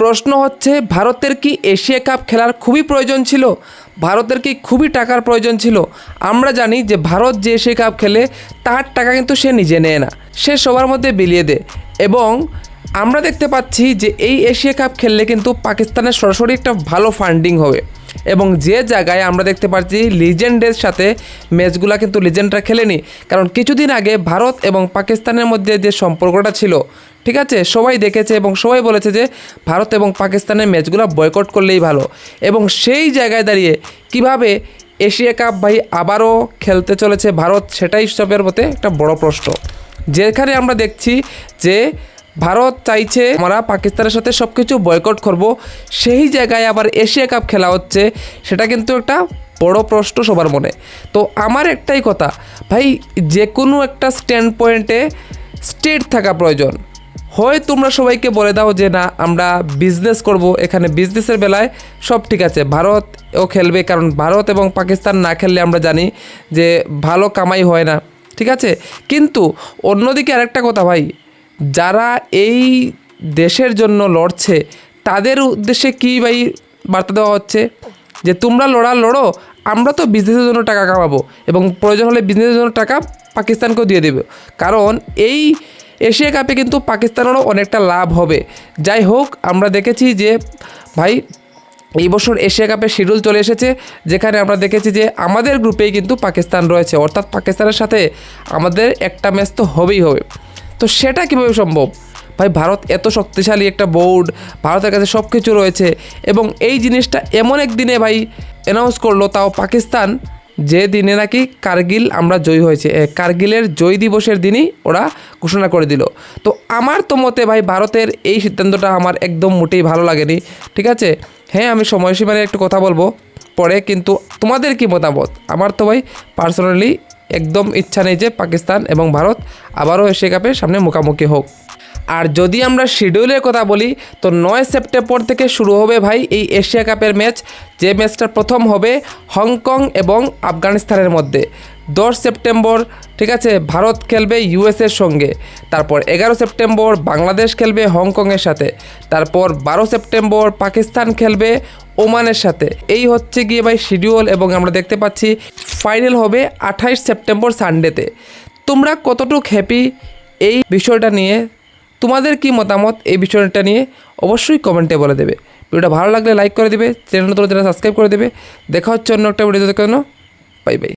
প্রশ্ন হচ্ছে, ভারতের কি এশিয়া কাপ খেলার খুবই প্রয়োজন ছিল? ভারতের কি খুবই টাকার প্রয়োজন ছিল? আমরা জানি যে ভারত যে এশিয়া কাপ খেলে তার টাকা কিন্তু সে নিজে নেয় না, সে সবার মধ্যে বিলিয়ে দেয়। এবং আমরা দেখতে পাচ্ছি যে এই এশিয়া কাপ খেললে কিন্তু পাকিস্তানের সরাসরি একটা ভালো ফান্ডিং হবে। এবং যে জায়গায় আমরা দেখতে পাচ্ছি লিজেন্ডের সাথে ম্যাচগুলো কিন্তু লিজেন্ডরা খেলেনি, কারণ কিছুদিন আগে ভারত এবং পাকিস্তানের মধ্যে যে সম্পর্কটা ছিল, ঠিক আছে, সবাই দেখেছে এবং সবাই বলেছে যে ভারত এবং পাকিস্তানের ম্যাচগুলো বয়কট করলেই ভালো। এবং সেই জায়গায় দাঁড়িয়ে কিভাবে এশিয়া কাপ ভাই আবারও খেলতে চলেছে ভারত, সেটাই সবের মধ্যে একটা বড় প্রশ্ন। যেখানে আমরা দেখছি যে ভারত চাইছে আমরা পাকিস্তানের সাথে সব কিছু বয়কট করব, সেই জায়গায় আবার এশিয়া কাপ খেলা হচ্ছে, সেটা কিন্তু একটা বড় প্রশ্ন সবার মনে। তো আমার একটাই কথা ভাই, যে কোনো একটা স্ট্যান্ড পয়েন্টে স্টেট থাকা প্রয়োজন। হয় তোমরা সবাইকে বলে দাও যে না আমরা বিজনেস করব, এখানে বিজনেসের বেলায় সব ঠিক আছে, ভারতও খেলবে, কারণ ভারত এবং পাকিস্তান না খেললে আমরা জানি যে ভালো কামাই হয় না, ঠিক আছে। কিন্তু অন্যদিকে আরেকটা কথা ভাই, যারা এই দেশের জন্য লড়ছে তাদের উদ্দেশ্যে কী ভাই বার্তা দেওয়া হচ্ছে যে তোমরা লড়ো, আমরা তো বিজনেসের জন্য টাকা কামাবো এবং প্রয়োজন হলে বিজনেসের জন্য টাকা পাকিস্তানকেও দিয়ে দেবে, কারণ এই এশিয়া কাপে কিন্তু পাকিস্তানেরও অনেকটা লাভ হবে। যাই হোক, আমরা দেখেছি যে ভাই এই বছর এশিয়া কাপের শিডিউল চলে এসেছে, যেখানে আমরা দেখেছি যে আমাদের গ্রুপেই কিন্তু পাকিস্তান রয়েছে, অর্থাৎ পাকিস্তানের সাথে আমাদের একটা ম্যাচ তো হবেই হবে। তো সেটা কীভাবে সম্ভব ভাই? ভারত এত শক্তিশালী একটা বোর্ড, ভারতের কাছে সব কিছু রয়েছে, এবং এই জিনিসটা এমন এক দিনে ভাই অ্যানাউন্স করলো, তাও পাকিস্তান, যে দিনে নাকি কার্গিল আমরা জয়ী হয়েছে, কার্গিলের জয় দিবসের দিনই ওরা ঘোষণা করে দিল। তো আমার তো মতে ভাই ভারতের এই সিদ্ধান্তটা আমার একদম মোটেই ভালো লাগেনি, ঠিক আছে। হ্যাঁ, আমি সময়সীমা নিয়ে একটু কথা বলবো পরে, কিন্তু তোমাদের কি মতামত? আমার তো ভাই পার্সোনালি একদম ইচ্ছা নেই যে পাকিস্তান এবং ভারত আবারও এশিয়া কাপের সামনে মুখোমুখি হোক। আর যদি আমরা শিডিউলের কথা বলি, তো 9 সেপ্টেম্বর থেকে শুরু হবে ভাই এই এশিয়া কাপের ম্যাচ, যে ম্যাচটা প্রথম হবে হংকং এবং আফগানিস্তানের মধ্যে। 10 সেপ্টেম্বর, ঠিক আছে, ভারত খেলবে ইউএসের সঙ্গে। তারপর 11 সেপ্টেম্বর বাংলাদেশ খেলবে হংকংয়ের সাথে। তারপর 12 সেপ্টেম্বর পাকিস্তান খেলবে ওমানের সাথে। এই হচ্ছে গিয়ে ভাই শিডিউল, এবং আমরা দেখতে পাচ্ছি ফাইনাল হবে 28 সেপ্টেম্বর সানডেতে। তোমরা কতটুকু হ্যাপি এই বিষয়টা নিয়ে? তোমাদের কি মতামত এই বিষয়টা নিয়ে? অবশ্যই কমেন্টে বলে দেবে। ভিডিওটা ভালো লাগলে লাইক করে দেবে, চ্যানেল নতুন চ্যানেল সাবস্ক্রাইব করে দেবে। দেখা হচ্ছে অন্য একটা ভিডিওতে। কেন, বাই বাই।